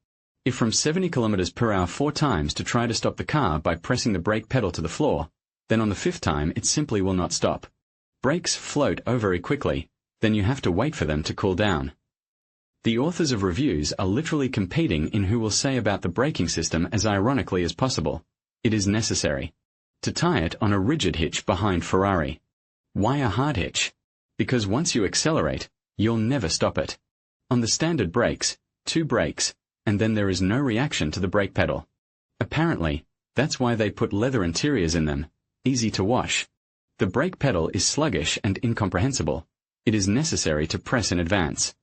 If from 70 km per hour 4 times to try to stop the car by pressing the brake pedal to the floor, then on the 5th time it simply will not stop. Brakes float over very quickly, then you have to wait for them to cool down. The authors of reviews are literally competing in who will say about the braking system as ironically as possible. It is necessary to tie it on a rigid hitch behind Ferrari. Why a hard hitch? Because once you accelerate, you'll never stop it. On the standard brakes, 2 brakes, and then there is no reaction to the brake pedal. Apparently, that's why they put leather interiors in them, easy to wash. The brake pedal is sluggish and incomprehensible. It is necessary to press in advance.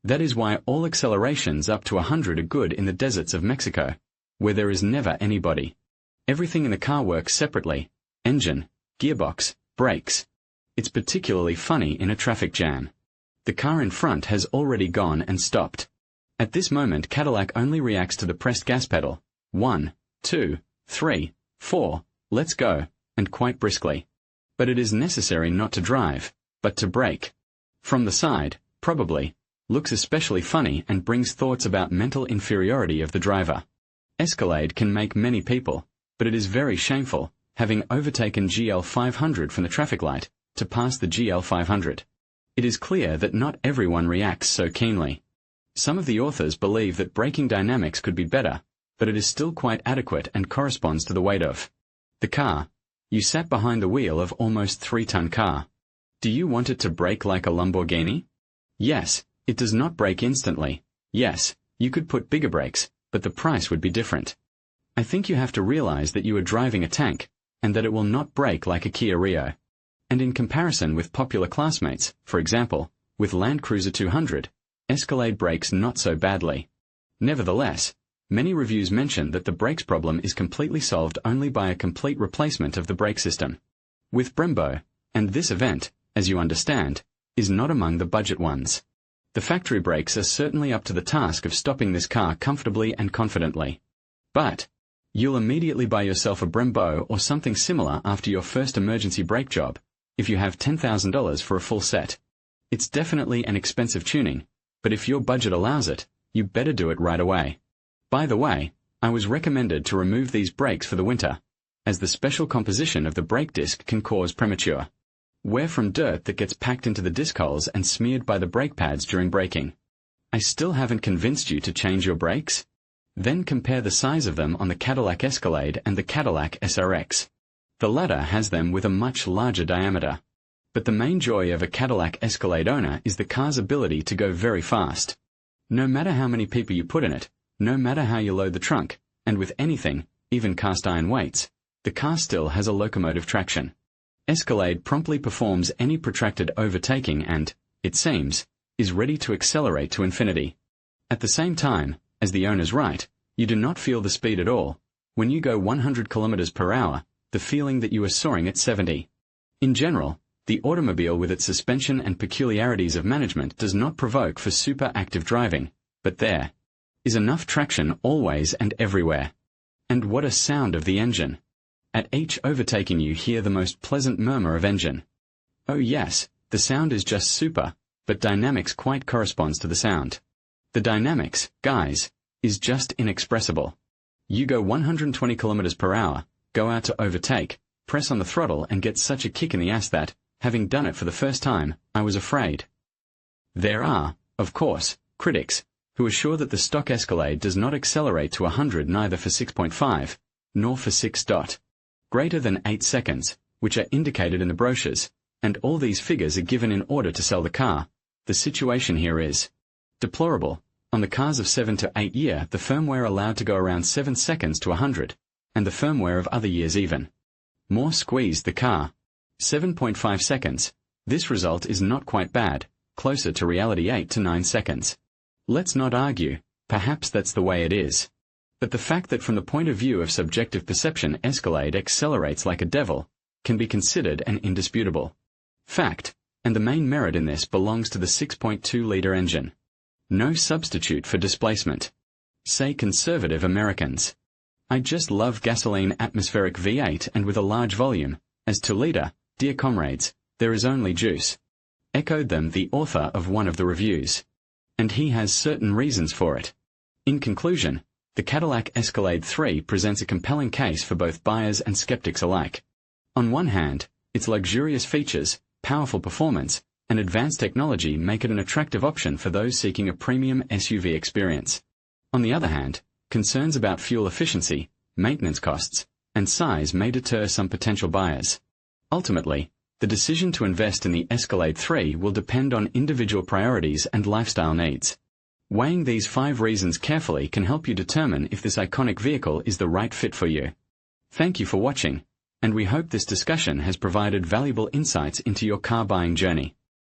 That is why all accelerations up to 100 are good in the deserts of Mexico, where there is never anybody. Everything in the car works separately: engine, gearbox, brakes. It's particularly funny in a traffic jam. The car in front has already gone and stopped. At this moment Cadillac only reacts to the pressed gas pedal. 1, 2, 3, 4, let's go, and quite briskly. But it is necessary not to drive, but to brake. From the side, probably, looks especially funny and brings thoughts about mental inferiority of the driver. Escalade can make many people, but it is very shameful, having overtaken GL 500 from the traffic light, to pass the GL 500. It is clear that not everyone reacts so keenly. Some of the authors believe that braking dynamics could be better, but it is still quite adequate and corresponds to the weight of the car. You sat behind the wheel of almost 3-ton car. Do you want it to brake like a Lamborghini? Yes. It does not brake instantly. Yes, you could put bigger brakes, but the price would be different. I think you have to realize that you are driving a tank, and that it will not brake like a Kia Rio. And in comparison with popular classmates, for example, with Land Cruiser 200, Escalade brakes not so badly. Nevertheless, many reviews mention that the brakes problem is completely solved only by a complete replacement of the brake system with Brembo, and this event, as you understand, is not among the budget ones. The factory brakes are certainly up to the task of stopping this car comfortably and confidently. But you'll immediately buy yourself a Brembo or something similar after your first emergency brake job, if you have $10,000 for a full set. It's definitely an expensive tuning, but if your budget allows it, you better do it right away. By the way, I was recommended to remove these brakes for the winter, as the special composition of the brake disc can cause premature wear from dirt that gets packed into the disc holes and smeared by the brake pads during braking. I still haven't convinced you to change your brakes? Then compare the size of them on the Cadillac Escalade and the Cadillac SRX. The latter has them with a much larger diameter. But the main joy of a Cadillac Escalade owner is the car's ability to go very fast. No matter how many people you put in it, no matter how you load the trunk, and with anything, even cast iron weights, the car still has a locomotive traction. Escalade promptly performs any protracted overtaking and, it seems, is ready to accelerate to infinity. At the same time, as the owner's right, you do not feel the speed at all. When you go 100 kilometers per hour, the feeling that you are soaring at 70. In general, the automobile with its suspension and peculiarities of management does not provoke for super active driving, but there is enough traction always and everywhere. And what a sound of the engine! At each overtaking you hear the most pleasant murmur of engine. Oh yes, the sound is just super, but dynamics quite corresponds to the sound. The dynamics, guys, is just inexpressible. You go 120 kilometers per hour, go out to overtake, press on the throttle and get such a kick in the ass that, having done it for the first time, I was afraid. There are, of course, critics who assure that the stock Escalade does not accelerate to 100 neither for 6.5, nor for 6. Greater than 8 seconds, which are indicated in the brochures, and all these figures are given in order to sell the car. The situation here is deplorable. On the cars of 7 to 8 year, the firmware allowed to go around 7 seconds to 100, and the firmware of other years even more squeezed the car. 7.5 seconds. This result is not quite bad, closer to reality 8 to 9 seconds. Let's not argue, perhaps that's the way it is. But the fact that from the point of view of subjective perception Escalade accelerates like a devil, can be considered an indisputable fact, and the main merit in this belongs to the 6.2-liter engine. No substitute for displacement. Say conservative Americans. I just love gasoline atmospheric V8 and with a large volume. As to liter, dear comrades, there is only juice. Echoed them the author of one of the reviews. And he has certain reasons for it. In conclusion, the Cadillac Escalade III presents a compelling case for both buyers and skeptics alike. On one hand, its luxurious features, powerful performance, and advanced technology make it an attractive option for those seeking a premium SUV experience. On the other hand, concerns about fuel efficiency, maintenance costs, and size may deter some potential buyers. Ultimately, the decision to invest in the Escalade III will depend on individual priorities and lifestyle needs. Weighing these 5 reasons carefully can help you determine if this iconic vehicle is the right fit for you. Thank you for watching, and we hope this discussion has provided valuable insights into your car buying journey.